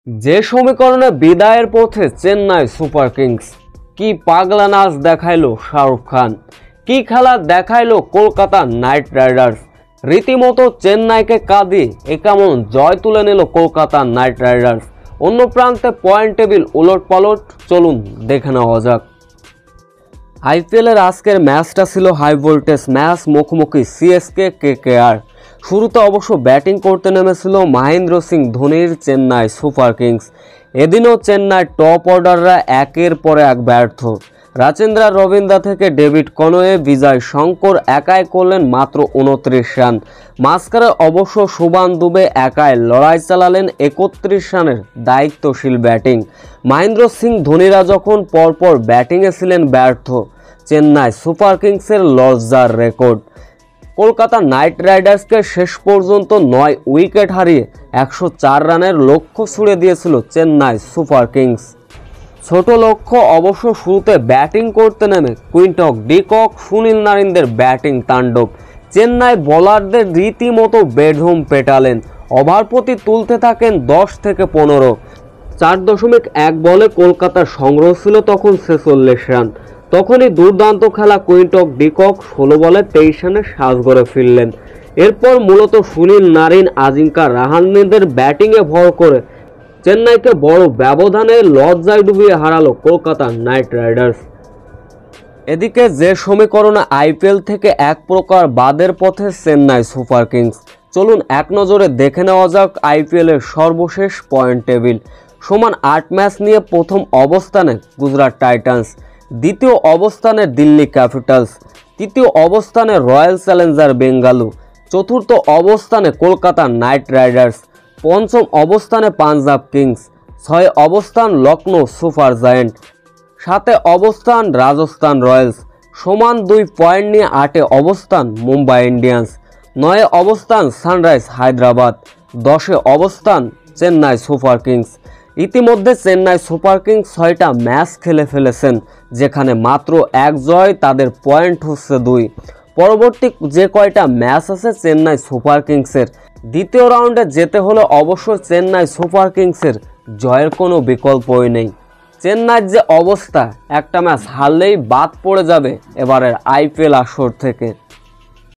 যে সমীকরণে বিদায়ের পথে চেন্নাই সুপার কিংস, কি পাগলা নাচ দেখাইলো শাহরুখ খান, কি খেলা দেখাইলো কলকাতা নাইট রাইডার্স। রীতিমতো চেন্নাইকে কাঁদিয়ে একামন জয় তুলে নিল কলকাতা নাইট রাইডার্স। অন্য প্রান্তে পয়েন্ট টেবিল উলটপালট, চলুন দেখে নেওয়া যাক। আইপিএলের আজকের ম্যাচটা ছিল হাই ভোল্টেজ ম্যাচ, মুখোমুখি সিএসকে কেকেআর। শুরুতে অবশ্য ব্যাটিং করতে নেমেছিল মহেন্দ্র সিং ধোনির চেন্নাই সুপার কিংস। এদিনও চেন্নাই টপ অর্ডাররা একের পর এক ব্যর্থ। রাচেন্দ্র রবীন্দ্র থেকে ডেভিড কনওয়ে, বিজয় শঙ্কর একাই করলেন মাত্র 29 রান। মাঝখানে অবশ্য শুভান দুবে একাই লড়াই চালালেন 31 রানের দায়িত্বশীল ব্যাটিং। মহেন্দ্র সিং ধোনিরা যখন পরপর ব্যাটিংয়ে ছিলেন ব্যর্থ, চেন্নাই সুপার কিংসের লজ্জার রেকর্ড। কলকাতা নাইট রাইডার্সকে শেষ পর্যন্ত 9 উইকেট হারিয়ে 104 রানের লক্ষ্য ছুড়ে দিয়েছিল চেন্নাই সুপার কিংস। ছোট লক্ষ্য অবশ্য শুরুতে ব্যাটিং করতে নেমে কুইন্টন ডি কক, সুনীল নারিনদের ব্যাটিং তাণ্ডব। চেন্নাই বোলারদের রীতিমতো বেডরুম পেটালেন। ওভার প্রতি তুলতে থাকেন 10 থেকে 15। 4.1 বলে কলকাতার সংগ্রহ ছিল তখন 46 রান। তখনই দুর্দান্ত খেলা কুইন্টন ডি কক 16 বলে 23 রানে সাজঘরে ফিরলেন। এরপর মূলত সুনীল নারিন, আজিঙ্কা রাহানেদের ব্যাটিংয়ে ভর করে চেন্নাইকে বড় ব্যবধানে লজ্জায় ডুবিয়ে হারালো কলকাতা নাইট রাইডার্স। এদিকে যে সমীকরণে আইপিএল থেকে এক প্রকার বাদের পথে চেন্নাই সুপার কিংস, চলুন এক নজরে দেখে নেওয়া যাক আইপিএলের সর্বশেষ পয়েন্ট টেবিল। সমান 8 ম্যাচ নিয়ে প্রথম অবস্থানে গুজরাট টাইটান্স, দ্বিতীয় অবস্থানে দিল্লি ক্যাপিটালস, তৃতীয় অবস্থানে রয়্যাল চ্যালেঞ্জার বেঙ্গালুরু, চতুর্থ অবস্থানে কলকাতা নাইট রাইডার্স, পঞ্চম অবস্থানে পাঞ্জাব কিংস, 6 অবস্থান লখনৌ সুপার জায়েন্ট, 7 অবস্থান রাজস্থান রয়্যালস, সমান 2 পয়েন্ট নিয়ে 8 অবস্থান মুম্বাই ইন্ডিয়ান্স, 9 অবস্থান সানরাইজ হায়দ্রাবাদ, 10 অবস্থান চেন্নাই সুপার কিংস। ইতিমধ্যে চেন্নাই সুপার কিংস 6টা ম্যাচ খেলে ফেলেছেন, যেখানে মাত্র 1 জয়, তাদের পয়েন্ট হচ্ছে 2। পরবর্তী যে কয়টা ম্যাচ আছে চেন্নাই সুপার কিংসের, দ্বিতীয় রাউন্ডে যেতে হলে অবশ্য চেন্নাই সুপার কিংসের জয়ের কোনো বিকল্পই নেই। চেন্নাইয়ের যে অবস্থা, একটা ম্যাচ হারলেই বাদ পড়ে যাবে এবারের আইপিএল আসর থেকে।